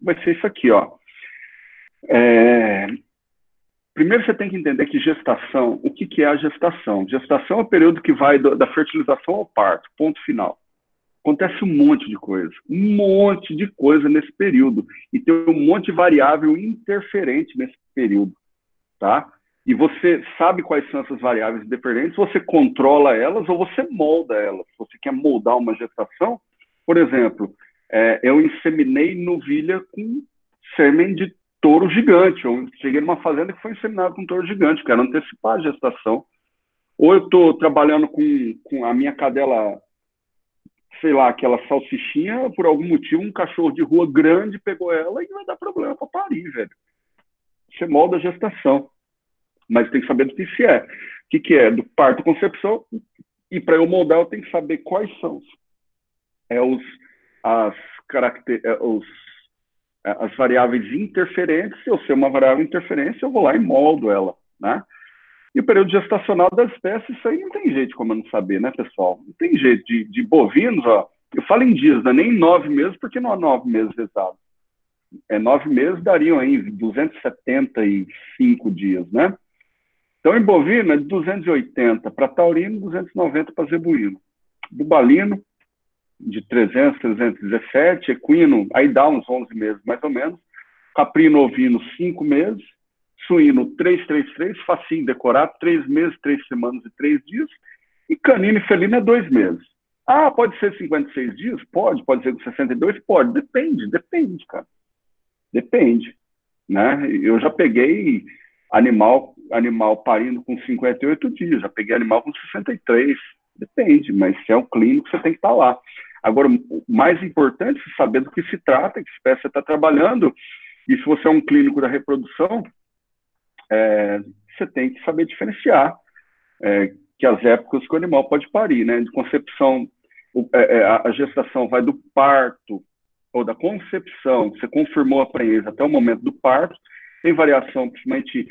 vai ser isso aqui, ó. Primeiro você tem que entender que gestação, o que é a gestação? Gestação é o período que vai da fertilização ao parto, ponto final. Acontece um monte de coisa nesse período. E tem um monte de variável interferente nesse período, tá? E você sabe quais são essas variáveis interferentes, você controla elas ou você molda elas. Se você quer moldar uma gestação, por exemplo, eu inseminei novilha com sêmen de touro gigante. Eu cheguei numa fazenda que foi inseminada com touro gigante, quero antecipar a gestação. Ou eu estou trabalhando com a minha cadela, sei lá, aquela salsichinha, por algum motivo, um cachorro de rua grande pegou ela e vai dar problema para parir, velho. Você molda a gestação, mas tem que saber do que se é. O que é? Do parto e concepção. E para eu moldar, eu tenho que saber quais são as variáveis interferentes. Se eu sei uma variável interferência, eu vou lá e moldo ela, né? E o período gestacional das espécies, isso aí não tem jeito como eu não saber, né, pessoal? Não tem jeito. De bovinos, ó, eu falo em dias, não é nem 9 meses, porque não há 9 meses exatos. 9 meses dariam aí 275 dias, né? Então, em bovino, é de 280 para taurino, 290 para zebuíno. Bubalino, de 300, 317, equino, aí dá uns 11 meses, mais ou menos. Caprino ovino, 5 meses. Suíno, 333, facinho decorado, 3 meses, 3 semanas e 3 dias. E canino e felino é 2 meses. Ah, pode ser 56 dias? Pode ser 62? Pode. Depende, cara. Depende, né? Eu já peguei animal parindo com 58 dias, já peguei animal com 63. Depende, mas se é um clínico, você tem que estar lá. Agora, o mais importante é saber do que se trata, que espécie você está trabalhando. E se você é um clínico da reprodução, você tem que saber diferenciar que as épocas que o animal pode parir, né? De concepção, a gestação vai do parto ou da concepção, você confirmou a prenhez até o momento do parto, tem variação principalmente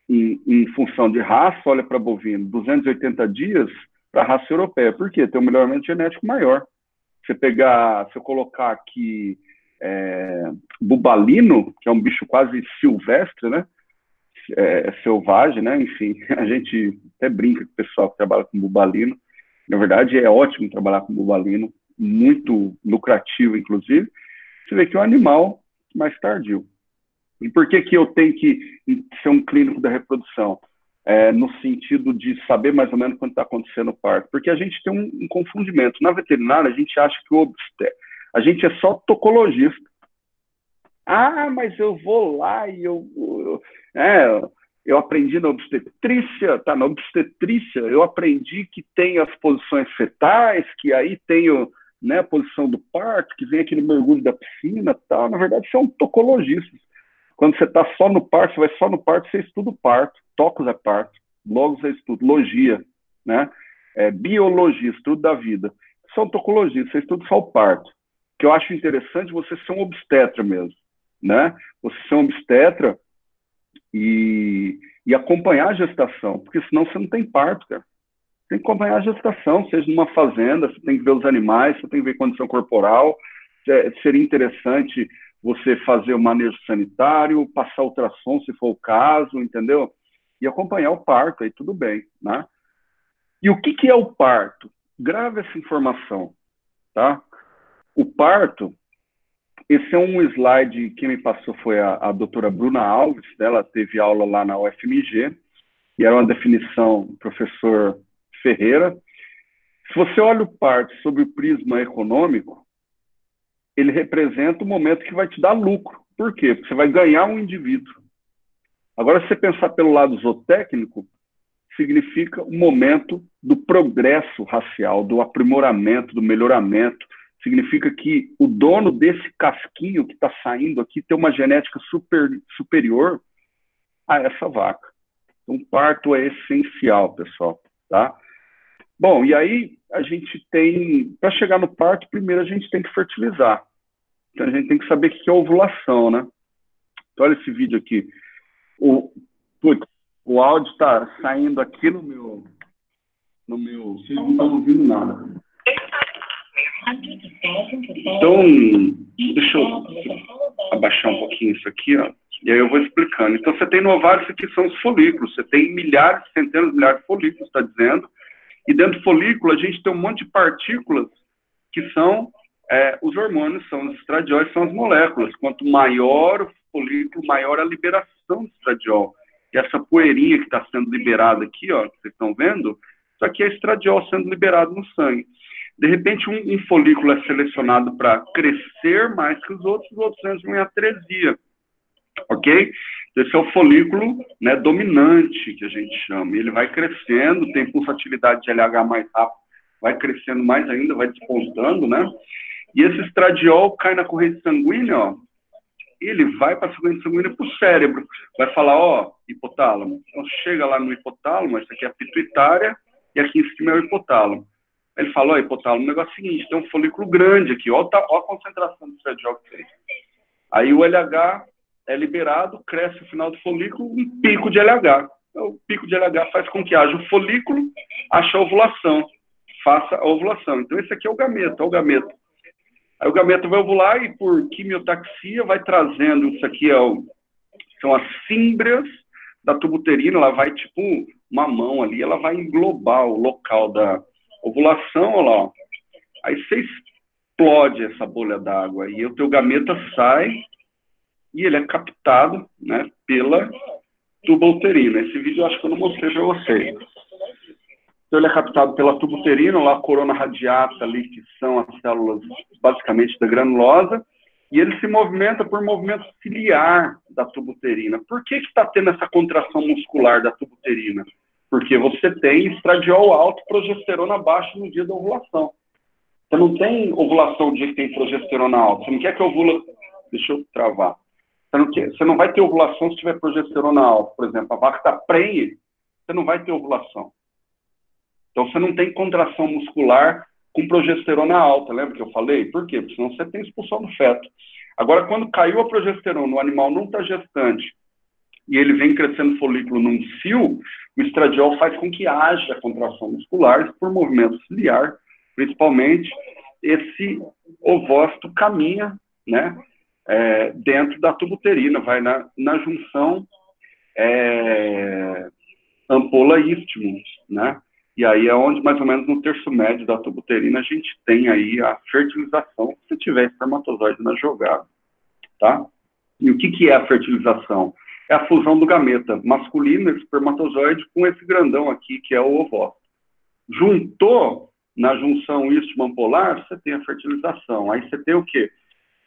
em função de raça. Olha para bovino, 280 dias para a raça europeia. Por quê? Tem um melhoramento genético maior. Se eu colocar aqui bubalino, que é um bicho quase silvestre, né? Selvagem, né? Enfim, a gente até brinca com o pessoal que trabalha com bubalino. Na verdade, é ótimo trabalhar com bubalino, muito lucrativo, inclusive. Você vê que é um animal mais tardio. E por que eu tenho que ser um clínico da reprodução? No sentido de saber mais ou menos quando está acontecendo o parto. Porque a gente tem um confundimento. Na veterinária, a gente acha que a gente é só tocologista. Ah, mas eu vou lá e eu aprendi na obstetrícia, tá? Na obstetrícia eu aprendi que tem as posições fetais, que aí tem a posição do parto, que vem aquele mergulho da piscina, tal. Na verdade, você é um tocologista. Quando você está só no parto, você vai só no parto, você estuda o parto, tocos é parto, logos é estudo, logia, né? Biologia, estudo da vida. Você é um tocologista, você estuda só o parto. Que eu acho interessante você ser um obstetra mesmo, né? Você ser um obstetra e acompanhar a gestação, porque senão você não tem parto, cara. Tem que acompanhar a gestação, seja numa fazenda, você tem que ver os animais, você tem que ver condição corporal. Seria interessante você fazer o manejo sanitário, passar ultrassom, se for o caso, entendeu? E acompanhar o parto, aí tudo bem, né? E o que é o parto? Grave essa informação, tá? O parto, esse é um slide, quem me passou foi a doutora Bruna Alves, ela teve aula lá na UFMG, e era uma definição do professor Ferreira. Se você olha o parto sob o prisma econômico, ele representa o momento que vai te dar lucro. Por quê? Porque você vai ganhar um indivíduo. Agora, se você pensar pelo lado zootécnico, significa o momento do progresso racial, do aprimoramento, do melhoramento. Significa que o dono desse casquinho que está saindo aqui tem uma genética superior a essa vaca. Então, o parto é essencial, pessoal, tá? Bom, e aí a gente tem, para chegar no parto, primeiro a gente tem que fertilizar. Então a gente tem que saber o que é ovulação, né? Então, olha esse vídeo aqui. O áudio está saindo aqui no meu. Vocês não estão ouvindo nada. Então, deixa eu abaixar um pouquinho isso aqui, ó, e aí eu vou explicando. Então, você tem no ovário, isso aqui são os folículos, você tem milhares, centenas de milhares de folículos, está dizendo, e dentro do folículo a gente tem um monte de partículas que são os hormônios, são os estradióis, são as moléculas. Quanto maior o folículo, maior a liberação de estradiol. E essa poeirinha que está sendo liberada aqui, ó, que vocês estão vendo, isso aqui é estradiol sendo liberado no sangue. De repente, um folículo é selecionado para crescer mais que os outros entram em atresia, ok? Esse é o folículo, né, dominante, que a gente chama. Ele vai crescendo, tem pulsatilidade de LH mais rápido, vai crescendo mais ainda, vai despontando, né? E esse estradiol cai na corrente sanguínea, ó, ele vai para a corrente sanguínea para o cérebro. Vai falar, ó, hipotálamo. Então, chega lá no hipotálamo, essa aqui é a pituitária, e aqui em cima é o hipotálamo. Ele falou, ó, hipotálamo, o negócio é o seguinte, tem um folículo grande aqui, ó a concentração de estradiol que tem. Aí o LH é liberado, cresce no final do folículo, um pico de LH. Então, o pico de LH faz com que haja o folículo, ache a ovulação, faça a ovulação. Então, esse aqui é o gameta, o gameta. Aí o gameta vai ovular e, por quimiotaxia, vai trazendo, isso aqui são as fímbrias da tuba uterina, ela vai, tipo, uma mão ali, ela vai englobar o local da ovulação, olha lá, ó. Aí você explode essa bolha d'água e o teu gameta sai e ele é captado, né, pela tuba uterina. Esse vídeo eu acho que eu não mostrei para vocês. Então, ele é captado pela tuba uterina, lá a corona radiata ali, que são as células, basicamente, da granulosa, e ele se movimenta por movimento ciliar da tuba uterina. Por que está tendo essa contração muscular da tuba uterina? Porque você tem estradiol alto, progesterona baixa no dia da ovulação. Você não tem ovulação no dia que tem progesterona alta. Você não quer que ovula... Deixa eu travar. Você não vai ter ovulação se tiver progesterona alta. Por exemplo, a vaca está prenhe, você não vai ter ovulação. Então, você não tem contração muscular com progesterona alta, lembra que eu falei? Por quê? Porque senão você tem expulsão do feto. Agora, quando caiu a progesterona, o animal não está gestante, e ele vem crescendo folículo num cio, o estradiol faz com que haja contração muscular por movimento ciliar, principalmente, esse ovócito caminha, né, dentro da tuba uterina, vai na junção ampola-istmo, né? E aí é onde, mais ou menos, no terço médio da tuba uterina, a gente tem aí a fertilização, se tiver espermatozoide na jogada, tá? E o que é a fertilização? É a fusão do gameta masculino, esse espermatozoide, com esse grandão aqui, que é o ovócito. Juntou na junção istmo-ampolar, você tem a fertilização. Aí você tem o quê?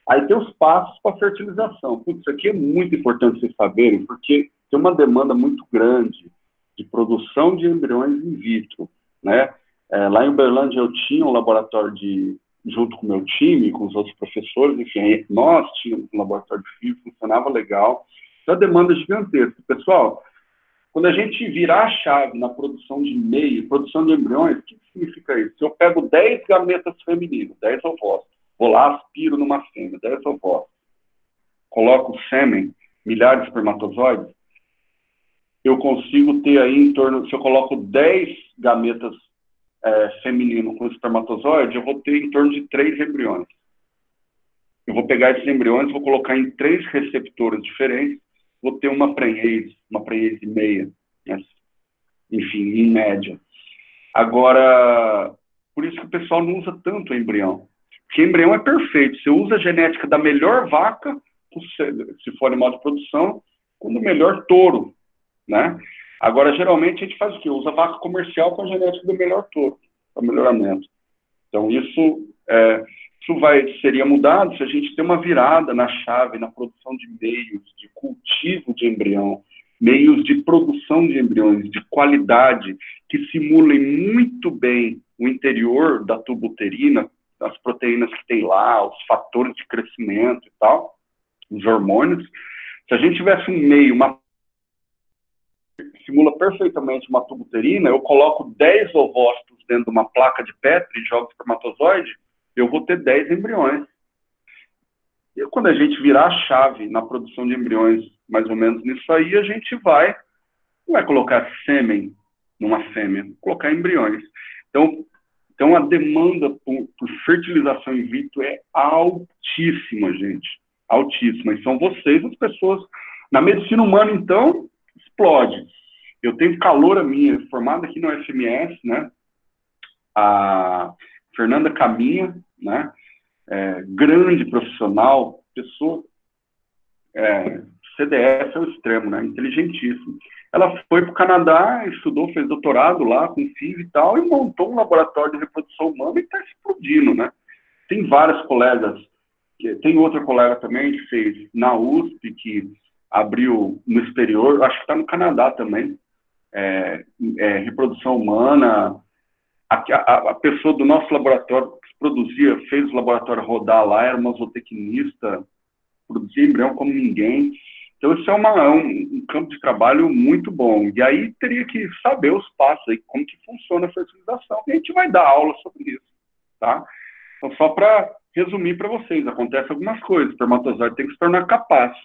Aí tem os passos para a fertilização. Putz, isso aqui é muito importante vocês saberem, porque tem uma demanda muito grande de produção de embriões in vitro, né? Lá em Uberlândia eu tinha um laboratório junto com o meu time, com os outros professores, enfim, nós tínhamos um laboratório de física, funcionava legal, então a demanda é gigantesca. Pessoal, quando a gente virar a chave na produção de meio, produção de embriões, o que significa isso? Se eu pego 10 gametas femininos, 10 ovócitos, vou lá, aspiro numa fêmea, 10 ovócitos, coloco sêmen, milhares de espermatozoides, eu consigo ter aí em torno, se eu coloco 10 gametas femininos com espermatozoide, eu vou ter em torno de 3 embriões. Eu vou pegar esses embriões, vou colocar em 3 receptores diferentes, vou ter uma prenhese e meia, né? Enfim, em média. Agora, por isso que o pessoal não usa tanto embrião. Porque embrião é perfeito. Você usa a genética da melhor vaca, se for animal de produção, ou do melhor touro, né? Agora, geralmente, a gente faz o quê? Usa vaca comercial com a genética do melhor touro, para melhoramento. Então, isso seria mudado se a gente ter uma virada na chave, na produção de meios de cultivo de embrião, meios de produção de embriões de qualidade, que simulem muito bem o interior da tuba uterina, as proteínas que tem lá, os fatores de crescimento e tal, os hormônios. Se a gente tivesse um meio, simula perfeitamente uma tuba uterina, eu coloco 10 ovócitos dentro de uma placa de Petri e jogo espermatozoide, eu vou ter 10 embriões. E quando a gente virar a chave na produção de embriões, mais ou menos nisso aí, a gente não vai colocar sêmen numa fêmea, colocar embriões. Então Então, a demanda por fertilização in vitro é altíssima, gente. Altíssima. E são vocês as pessoas. Na medicina humana, então, explode. Eu tenho calor minha, formada aqui no FMS, né? A Fernanda Caminha, né? Grande profissional, pessoa... CDF é o extremo, né? Inteligentíssimo. Ela foi para o Canadá, estudou, fez doutorado lá com FIV e tal, e montou um laboratório de reprodução humana e está explodindo, né? Tem várias colegas, tem outra colega também que fez na USP, que abriu no exterior, acho que está no Canadá também, reprodução humana. A pessoa do nosso laboratório que produzia, fez o laboratório rodar lá, era uma zootecnista, produzia embrião como ninguém. Então, isso é um campo de trabalho muito bom. E aí, teria que saber os passos aí, como que funciona a fertilização. E a gente vai dar aula sobre isso, tá? Então, só para resumir para vocês, acontece algumas coisas. O espermatozoide tem que se tornar capaz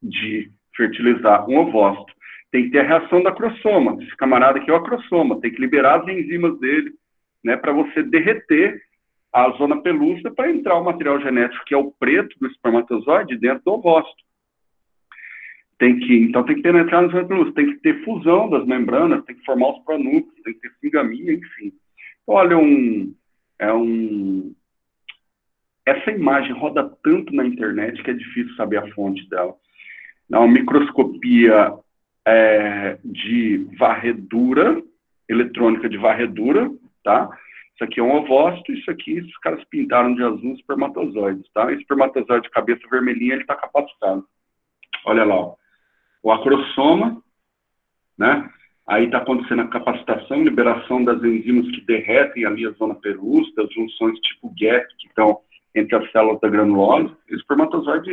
de fertilizar um ovócito. Tem que ter a reação da acrossoma. Esse camarada aqui é o acrossoma. Tem que liberar as enzimas dele, né, para você derreter a zona pelúcida para entrar o material genético, que é o preto do espermatozoide, dentro do ovócito. Então tem que ter entrada na zona pelúcida, tem que ter fusão das membranas, tem que formar os pronúcleos, tem que ter singamia, enfim. Então, olha, essa imagem roda tanto na internet que é difícil saber a fonte dela. É uma microscopia de varredura, eletrônica de varredura, tá? Isso aqui é um ovócito, isso aqui os caras pintaram de azul espermatozoides, tá? Esse espermatozoide de cabeça vermelhinha, ele está capacitado. Olha lá, ó. O acrossoma, né? Aí está acontecendo a capacitação, liberação das enzimas que derretem ali a zona pelúcida, as junções tipo GAP que estão entre as células da granulose. O espermatozoide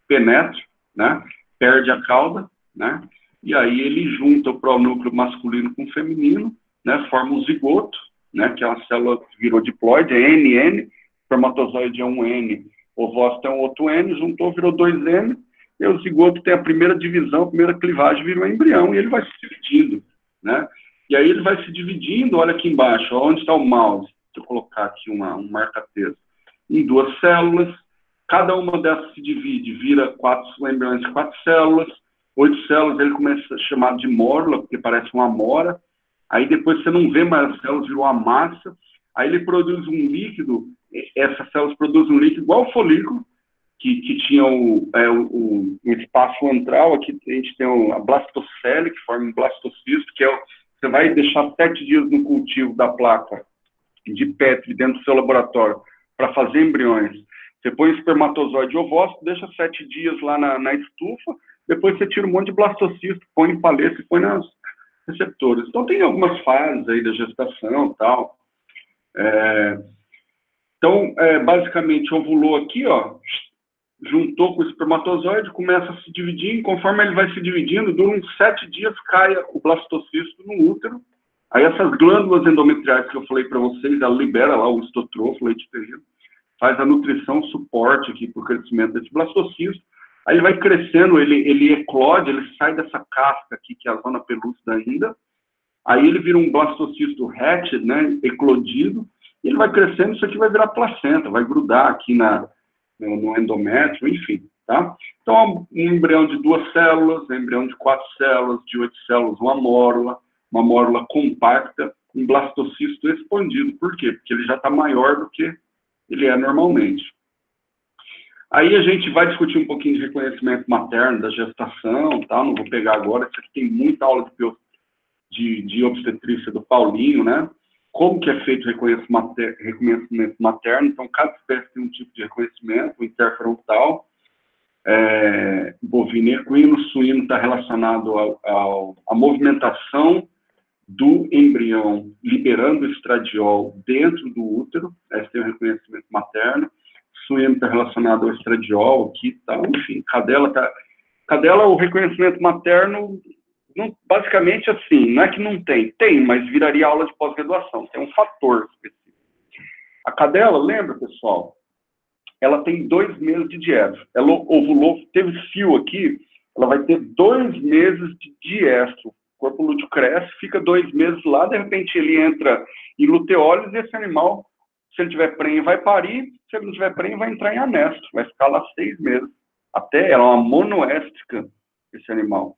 penetra, né? Perde a cauda, né? E aí ele junta o pronúcleo masculino com o feminino, né? Forma o zigoto, né? Que é uma célula que virou diploide, é NN, espermatozoide é um N, ovócito é um outro N, juntou, virou 2N. E o zigoto tem a primeira divisão, a primeira clivagem, vira um embrião, e ele vai se dividindo, né? E aí ele vai se dividindo, olha aqui embaixo, onde está o mouse? Deixa eu colocar aqui um marca-texto. Em 2 células, cada uma dessas se divide, vira 4 embriões de 4 células, 8 células, ele começa a chamar de mórula, porque parece uma amora, aí depois você não vê mais as células, virou uma massa, aí ele produz um líquido, essas células produzem um líquido igual ao folículo, que tinha um espaço antral, aqui a gente tem a blastocele, que forma um blastocisto, que você vai deixar 7 dias no cultivo da placa de Petri dentro do seu laboratório para fazer embriões. Você põe o espermatozoide ovócito, deixa 7 dias lá na estufa, depois você tira um monte de blastocisto, põe em paleta e põe nas receptores. Então tem algumas fases aí da gestação e tal. Então, basicamente, ovulou aqui, ó, juntou com o espermatozoide, começa a se dividir, e conforme ele vai se dividindo, dura uns 7 dias, cai o blastocisto no útero. Aí essas glândulas endometriais que eu falei para vocês, ela libera lá o estotrofo, leite uterino, faz a nutrição, suporte aqui para o crescimento desse blastocisto. Aí ele vai crescendo, ele eclode, ele sai dessa casca aqui, que é a zona pelúcida ainda. Aí ele vira um blastocisto hatched, né, eclodido, e ele vai crescendo, isso aqui vai virar placenta, vai grudar aqui no endométrio, enfim, tá? Então, um embrião de 2 células, um embrião de 4 células, de 8 células, uma mórula compacta, um blastocisto expandido. Por quê? Porque ele já está maior do que ele é normalmente. Aí a gente vai discutir um pouquinho de reconhecimento materno, da gestação, tá? Não vou pegar agora, isso aqui tem muita aula de obstetrícia do Paulinho, né? Como que é feito o reconhecimento materno. Então, cada espécie tem um tipo de reconhecimento, o interfrontal, bovino e equino, suíno está relacionado à movimentação do embrião, liberando o estradiol dentro do útero, esse tem o reconhecimento materno, suíno está relacionado ao estradiol, aqui, tá, enfim, cadela, o reconhecimento materno, não, basicamente assim, não é que não tem, mas viraria aula de pós-graduação, tem um fator específico. A cadela, lembra, pessoal? Ela tem 2 meses de diestro. Ela ovulou, teve fio aqui, ela vai ter 2 meses de diestro corpo lúteo cresce, fica 2 meses lá, de repente ele entra em luteólise e esse animal, se ele tiver prenhe, vai parir, se ele não tiver prenhe, vai entrar em anesto, vai ficar lá 6 meses. Até ela é uma monoéstrica, esse animal.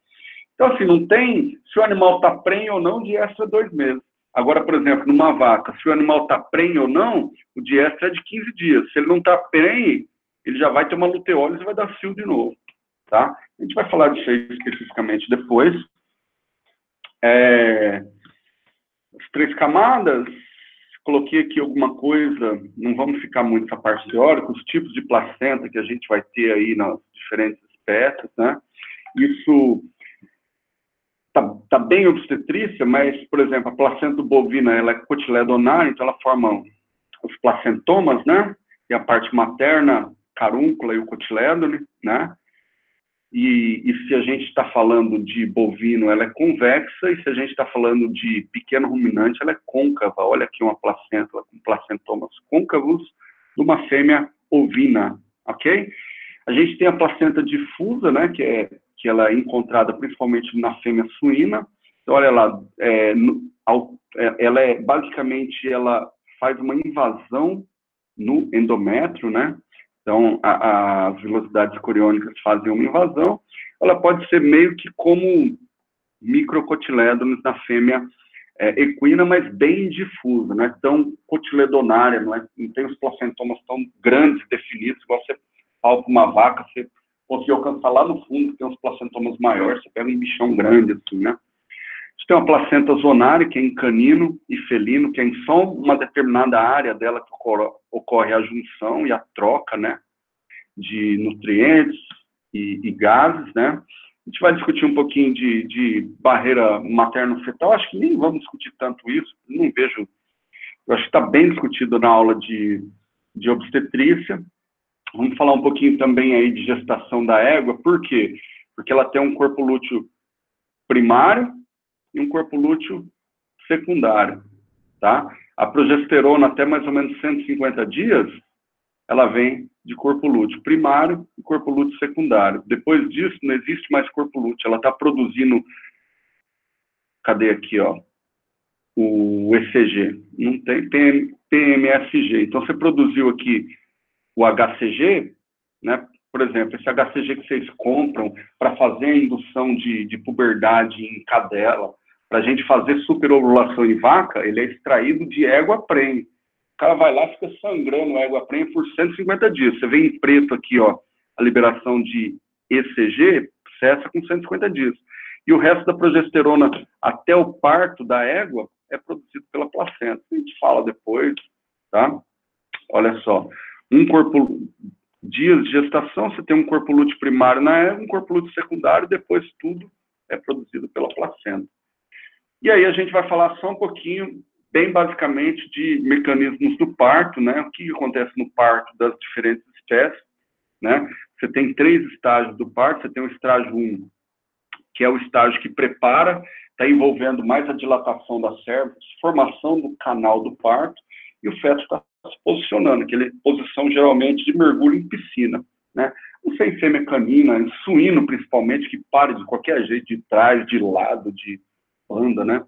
Então, assim, não tem, se o animal está prenhe ou não, de extra 2 meses. Agora, por exemplo, numa vaca, se o animal está prenhe ou não, o de extra é de 15 dias. Se ele não está prenhe, ele já vai ter uma luteólise e vai dar cio de novo, tá? A gente vai falar disso aí especificamente depois. As 3 camadas, coloquei aqui alguma coisa, não vamos ficar muito nessa parte teórica, os tipos de placenta que a gente vai ter aí nas diferentes espécies, né? Isso tá bem obstetrícia, mas, por exemplo, a placenta bovina, ela é cotiledonar, então ela forma os placentomas, né? E a parte materna, carúncula e o cotilédone, né? E se a gente está falando de bovino, ela é convexa, e se a gente está falando de pequeno ruminante, ela é côncava. Olha aqui uma placenta com placentomas côncavos de uma fêmea ovina, ok? A gente tem a placenta difusa, né, que ela é encontrada principalmente na fêmea suína. Então, olha lá, ela é, basicamente, ela faz uma invasão no endométrio, né? Então, as velocidades coriônicas fazem uma invasão. Ela pode ser meio que como microcotilédones na fêmea equina, mas bem difusa, não é tão cotiledonária, não tem os placentomas tão grandes, definidos, igual você palpa uma vaca, você consegue alcançar lá no fundo, tem uns placentomas maiores, você pega um bichão grande, assim, né? A gente tem uma placenta zonária, que é em canino e felino, que é em só uma determinada área dela que ocorre a junção e a troca, né, de nutrientes e gases, né? A gente vai discutir um pouquinho de barreira materno-fetal, acho que nem vamos discutir tanto isso, não vejo, eu acho que está bem discutido na aula de obstetrícia. Vamos falar um pouquinho também aí de gestação da égua, por quê? Porque ela tem um corpo lúteo primário e um corpo lúteo secundário, tá? A progesterona, até mais ou menos 150 dias, ela vem de corpo lúteo primário e corpo lúteo secundário. Depois disso, não existe mais corpo lúteo, ela está produzindo, cadê aqui, ó, o ECG, não tem PMSG. Então, você produziu aqui o HCG, né? Por exemplo, esse HCG que vocês compram para fazer a indução de puberdade em cadela, para a gente fazer superovulação em vaca, ele é extraído de égua prenhe. O cara vai lá e fica sangrando a égua prenhe por 150 dias. Você vê em preto aqui, ó, a liberação de ECG, cessa com 150 dias. E o resto da progesterona até o parto da égua é produzido pela placenta. A gente fala depois, tá? Olha só, dias de gestação, você tem um corpo lúteo primário na égua, um corpo lúteo secundário, depois tudo é produzido pela placenta. E aí a gente vai falar só um pouquinho, bem basicamente, de mecanismos do parto, né? O que acontece no parto das diferentes espécies, né? Você tem 3 estágios do parto, você tem o estágio 1, que é o estágio que prepara, está envolvendo mais a dilatação da cervix, formação do canal do parto, e o feto está se posicionando, aquela posição geralmente de mergulho em piscina, né? Não sei, em fêmea canina, em suíno principalmente, que para de qualquer jeito, de trás, de lado, de banda, né?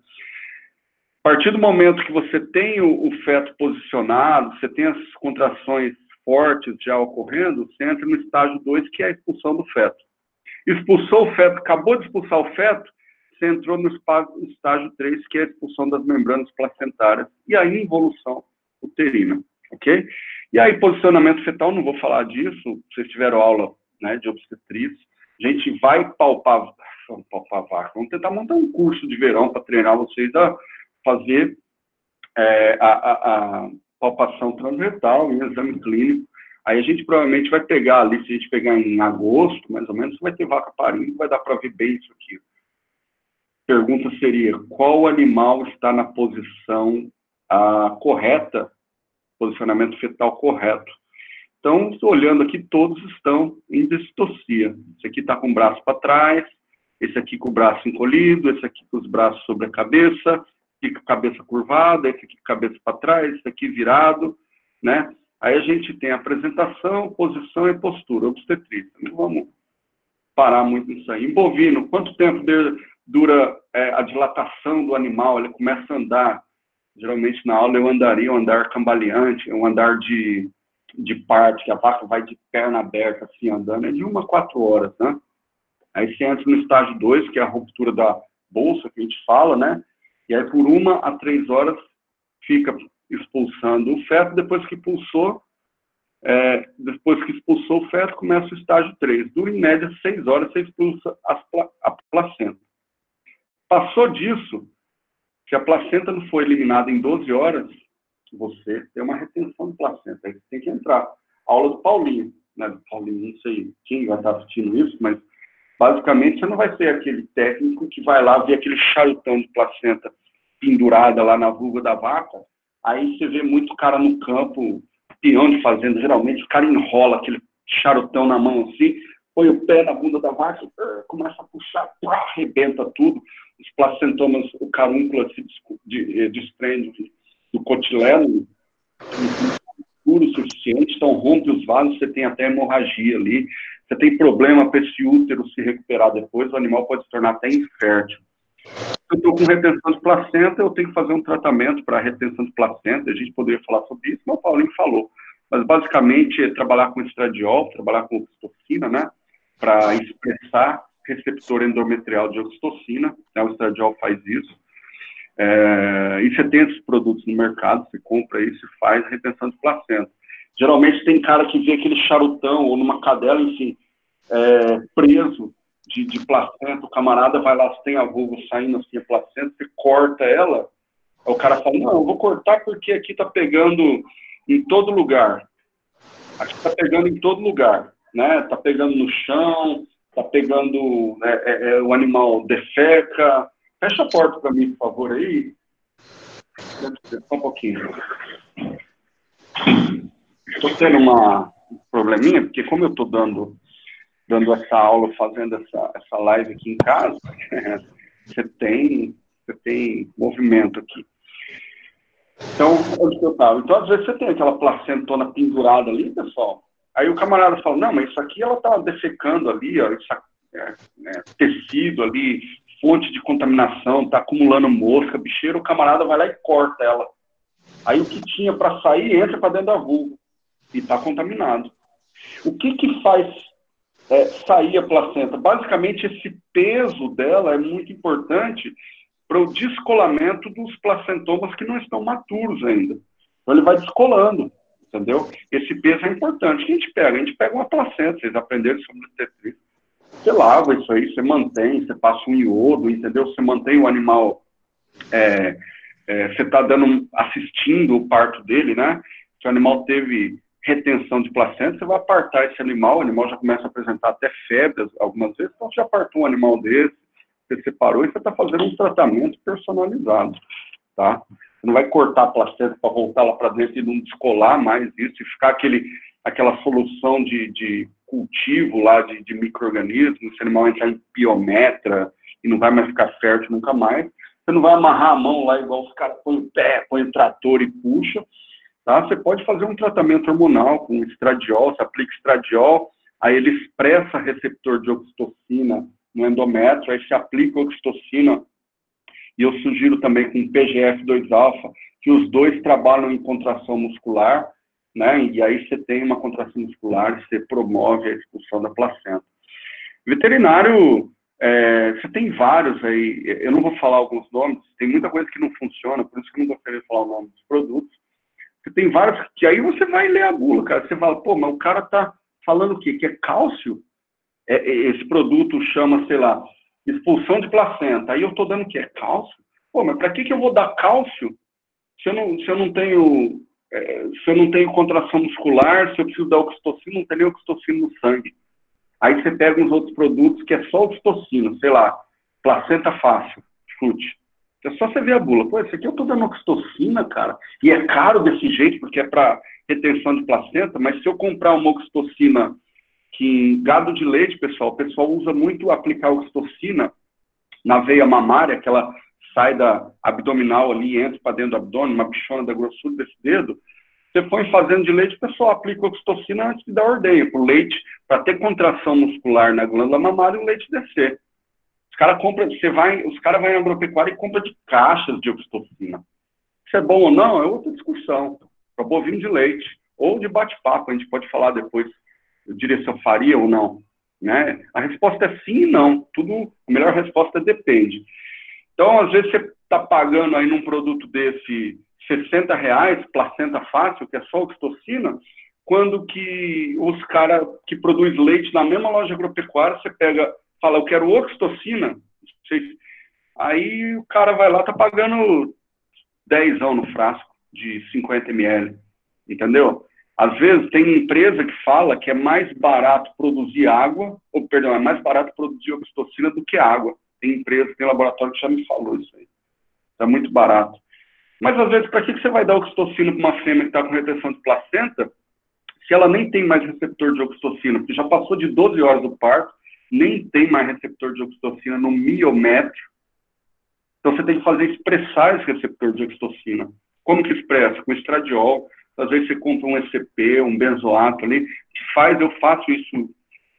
A partir do momento que você tem o feto posicionado, você tem as contrações fortes já ocorrendo, você entra no estágio 2, que é a expulsão do feto. Expulsou o feto, acabou de expulsar o feto, você entrou no estágio 3, que é a expulsão das membranas placentárias e a involução uterina, ok? E aí, posicionamento fetal, não vou falar disso, vocês tiveram aula, né, de obstetrícia, a gente vai palpar vaca, vamos tentar montar um curso de verão para treinar vocês a fazer a palpação transretal em exame clínico. Aí a gente provavelmente vai pegar ali, se a gente pegar em agosto, mais ou menos, vai ter vaca parindo, vai dar para ver bem isso aqui. Pergunta seria, qual animal está na posição correta, posicionamento fetal correto? Então, estou olhando aqui, todos estão em distocia. Esse aqui está com o braço para trás, esse aqui com o braço encolhido, esse aqui com os braços sobre a cabeça, esse aqui com a cabeça curvada, esse aqui com a cabeça para trás, esse aqui virado, né? Aí a gente tem apresentação, posição e postura, obstetrícia. Não vamos parar muito nisso aí. Em bovino, quanto tempo dura a dilatação do animal, ele começa a andar. Geralmente na aula eu andaria um andar cambaleante, um andar de parte, que a vaca vai de perna aberta, assim, andando, é de 1 a 4 horas, né? Aí você entra no estágio 2, que é a ruptura da bolsa, que a gente fala, né? E aí por 1 a 3 horas fica expulsando o feto, depois que expulsou o feto, começa o estágio 3. Dura em média 6 horas, você expulsa a placenta. Passou disso, se a placenta não for eliminada em 12 horas, você tem uma retenção de placenta. Aí você tem que entrar. Aula do Paulinho, né? Do Paulinho, não sei quem vai estar assistindo isso, mas basicamente você não vai ser aquele técnico que vai lá ver aquele charutão de placenta pendurada lá na vulva da vaca. Aí você vê muito cara no campo, peão de fazenda, geralmente o cara enrola aquele charutão na mão assim, põe o pé na bunda da vaca, começa a puxar, arrebenta tudo. Os placentomas, o carúncula se desprende do cotileno, puro o suficiente, então rompe os vasos, você tem até hemorragia ali, você tem problema para esse útero se recuperar depois, o animal pode se tornar até infértil. Se eu estou com retenção de placenta, eu tenho que fazer um tratamento para retenção de placenta, a gente poderia falar sobre isso, mas o Paulinho falou. Mas basicamente é trabalhar com estradiol, trabalhar com oxitocina, né, para expressar receptor endometrial de oxitocina, né, o estradiol faz isso. E você tem esses produtos no mercado, você compra isso e faz retenção de placenta. Geralmente tem cara que vê aquele charutão ou numa cadela, enfim, preso de placenta, o camarada vai lá, tem a vulva saindo assim a placenta, você corta ela, o cara fala, não, eu vou cortar porque aqui tá pegando em todo lugar. Aqui tá pegando em todo lugar, né? Tá pegando no chão, tá pegando, o animal defeca. Fecha a porta para mim, por favor, aí. Só um pouquinho. Estou tendo um probleminha, porque como eu estou dando essa aula, fazendo essa live aqui em casa, você tem movimento aqui. Então, onde que eu estava? Então, às vezes você tem aquela placentona pendurada ali, pessoal. Aí o camarada fala, não, mas isso aqui ela está defecando ali, ó, isso tecido ali, fonte de contaminação, está acumulando mosca, bicheiro, o camarada vai lá e corta ela. Aí o que tinha para sair entra para dentro da vulva e está contaminado. O que faz sair a placenta? Basicamente, esse peso dela é muito importante para o descolamento dos placentomas que não estão maturos ainda. Então, ele vai descolando, entendeu? Esse peso é importante. O que a gente pega? A gente pega uma placenta, vocês aprenderam sobre obstetrícia. Você lava isso aí, você mantém, você passa um iodo, entendeu? Você mantém o animal, você está assistindo o parto dele, né? Se o animal teve retenção de placenta, você vai apartar esse animal, o animal já começa a apresentar até febres algumas vezes, então você já apartou um animal desse, você separou e você está fazendo um tratamento personalizado, tá? Você não vai cortar a placenta para voltar lá para dentro e não descolar mais isso, e ficar aquela solução de cultivo lá de micro-organismos, esse animal entrar em piometra e não vai mais ficar fértil nunca mais. Você não vai amarrar a mão lá igual os caras põem o pé, põem o trator e puxa, tá? Você pode fazer um tratamento hormonal com estradiol, você aplica estradiol, aí ele expressa receptor de oxitocina no endométrio, aí se aplica oxitocina, e eu sugiro também com PGF2-alfa, que os dois trabalham em contração muscular, né? E aí você tem uma contração muscular, você promove a expulsão da placenta. Veterinário, você tem vários aí, eu não vou falar alguns nomes, tem muita coisa que não funciona, por isso que eu não gostaria de falar o nome dos produtos. Você tem vários, que aí você vai ler a bula, cara, você fala, pô, mas o cara tá falando o quê? Que é cálcio? Esse produto chama, sei lá, expulsão de placenta, aí eu tô dando o quê? É cálcio? Pô, mas para que eu vou dar cálcio se eu não tenho contração muscular, se eu preciso da oxitocina, não tem nem oxitocina no sangue. Aí você pega uns outros produtos que é só oxitocina, sei lá, placenta fácil, chute. É só você ver a bula. Pô, esse aqui eu tô dando oxitocina, cara, e é caro desse jeito, porque é para retenção de placenta, mas se eu comprar uma oxitocina que gado de leite, pessoal, o pessoal usa muito aplicar oxitocina na veia mamária, que ela sai da abdominal ali e entra para dentro do abdômen, uma bichona da grossura desse dedo. Você põe fazendo de leite, o pessoal aplica oxitocina antes de dar ordenha para o leite, para ter contração muscular na glândula mamária e o leite descer. caras compram, os caras vão em agropecuária e compram de caixas de oxitocina. Se é bom ou não, é outra discussão. Para bovino de leite, ou de bate-papo, a gente pode falar depois, eu diria se eu faria ou não. Né? A resposta é sim e não. A melhor resposta é depende. Então, às vezes, você está pagando aí num produto desse R$60, placenta fácil, que é só oxitocina, quando que os caras que produzem leite na mesma loja agropecuária, você fala, eu quero oxitocina, aí o cara vai lá, tá pagando 10 no frasco de 50 ml, entendeu? Às vezes tem empresa que fala que é mais barato produzir é mais barato produzir oxitocina do que água. Tem empresa, tem laboratório que já me falou isso aí. É muito barato. Mas às vezes, para que você vai dar oxitocina para uma fêmea que está com retenção de placenta, se ela nem tem mais receptor de oxitocina, porque já passou de 12 horas do parto, nem tem mais receptor de oxitocina no miométrio. Então você tem que fazer expressar esse receptor de oxitocina. Como que expressa? Com estradiol. Às vezes você compra um ECP, um benzoato ali, eu faço isso,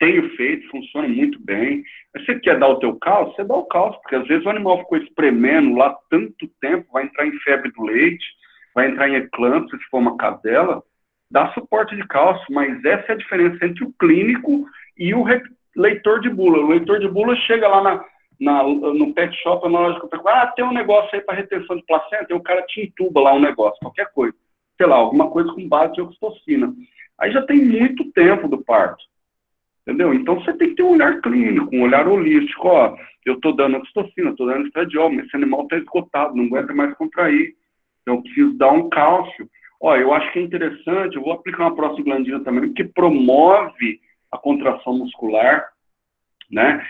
tenho feito, funciona muito bem. Mas você quer dar o teu cálcio? Você dá o cálcio, porque às vezes o animal ficou espremendo lá tanto tempo, vai entrar em febre do leite, vai entrar em eclâmpsia, se for uma cadela, dá suporte de cálcio, mas essa é a diferença entre o clínico e o leitor de bula. O leitor de bula chega lá no pet shop, na loja que tem um negócio aí para retenção de placenta, e o cara te entuba lá um negócio, qualquer coisa. Sei lá, alguma coisa com base de oxitocina. Aí já tem muito tempo do parto. Entendeu? Então você tem que ter um olhar clínico, um olhar holístico. Ó, eu estou dando oxitocina, estou dando estradiol, mas esse animal está esgotado, não aguenta mais contrair. Então eu preciso dar um cálcio. Ó, eu acho que é interessante, eu vou aplicar uma prostaglandina também, porque promove a contração muscular, né?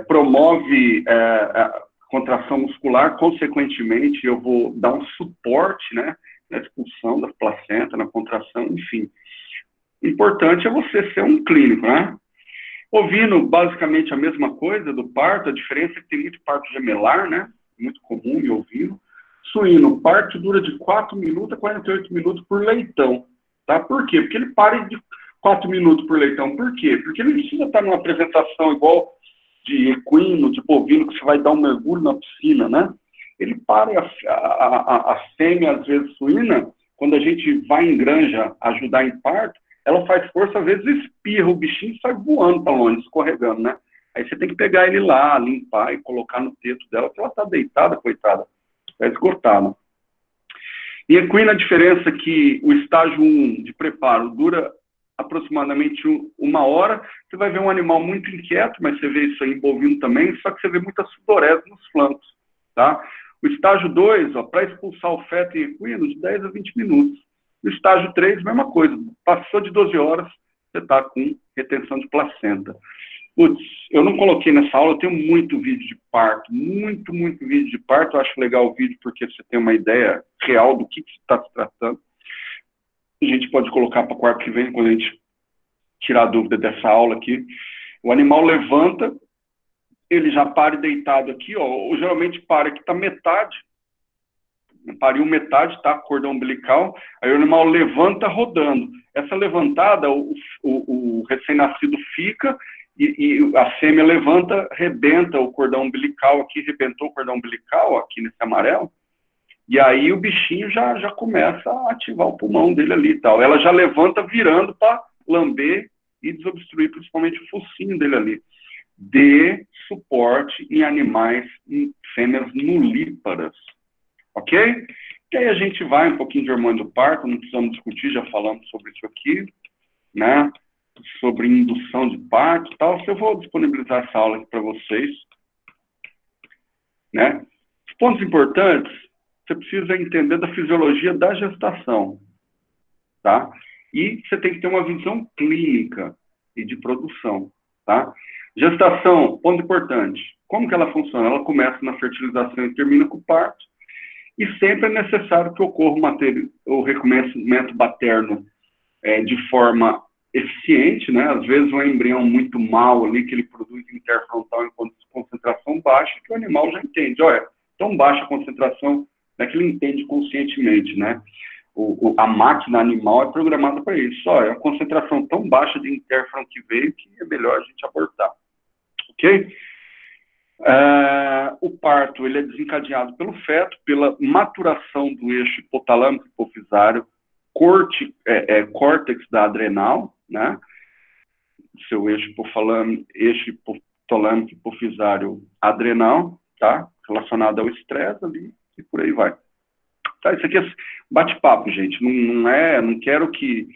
Promove a contração muscular, consequentemente eu vou dar um suporte, né? Na expulsão da placenta, na contração, enfim. O importante é você ser um clínico, né? Ovino, basicamente a mesma coisa do parto, a diferença é que tem muito parto gemelar, né? Muito comum em ovino. Suíno, parto dura de 4 minutos a 48 minutos por leitão, tá? Por quê? Porque ele para de 4 minutos por leitão. Por quê? Porque ele precisa estar numa apresentação igual de equino, de bovino, que você vai dar um mergulho na piscina, né? Ele para, a fêmea, às vezes suína, quando a gente vai em granja ajudar em parto, ela faz força, às vezes espirra o bichinho e sai voando para longe, escorregando, né? Aí você tem que pegar ele lá, limpar e colocar no teto dela, porque ela está deitada, coitada, está esgotada. Em equino, a diferença é que o estágio 1 de preparo dura aproximadamente 1 hora. Você vai ver um animal muito inquieto, mas você vê isso aí em bovino também, só que você vê muita sudorese nos flancos, tá? O estágio 2, para expulsar o feto em equino, de 10 a 20 minutos. No estágio 3, mesma coisa. Passou de 12 horas, você está com retenção de placenta. Putz, eu não coloquei nessa aula, eu tenho muito vídeo de parto, muito vídeo de parto. Eu acho legal o vídeo porque você tem uma ideia real do que está se tratando. A gente pode colocar para o quarto que vem, quando a gente tirar a dúvida dessa aula aqui. O animal levanta, ele já para deitado aqui, ó, ou geralmente para que está metade, pariu metade, tá? Cordão umbilical, aí o animal levanta rodando. Essa levantada, o recém-nascido fica e a fêmea levanta, rebenta o cordão umbilical aqui, rebentou o cordão umbilical aqui nesse amarelo, e aí o bichinho já começa a ativar o pulmão dele ali e tal. Ela já levanta virando para lamber e desobstruir principalmente o focinho dele ali. Dê suporte em animais, em fêmeas nulíparas. Ok? E aí a gente vai um pouquinho de hormônio do parto, não precisamos discutir, já falamos sobre isso aqui, né? Sobre indução de parto e tal. Eu vou disponibilizar essa aula aqui para vocês, né? Os pontos importantes, você precisa entender da fisiologia da gestação, tá? E você tem que ter uma visão clínica e de produção, tá? Gestação, ponto importante. Como que ela funciona? Ela começa na fertilização e termina com o parto. E sempre é necessário que ocorra o reconhecimento materno de forma eficiente, né? Às vezes um embrião muito mal ali, que ele produz interfrontal em concentração baixa, que o animal já entende. Olha, tão baixa a concentração, né, que ele entende conscientemente, né? A máquina animal é programada para isso. Olha, é uma concentração tão baixa de interferon que veio que é melhor a gente abortar. Ok? O parto ele é desencadeado pelo feto, pela maturação do eixo hipotalâmico hipofisário, córtex da adrenal, né? Seu eixo hipotalâmico hipofisário adrenal, tá? Relacionado ao estresse ali e por aí vai. Tá, isso aqui é bate-papo, gente. Não quero que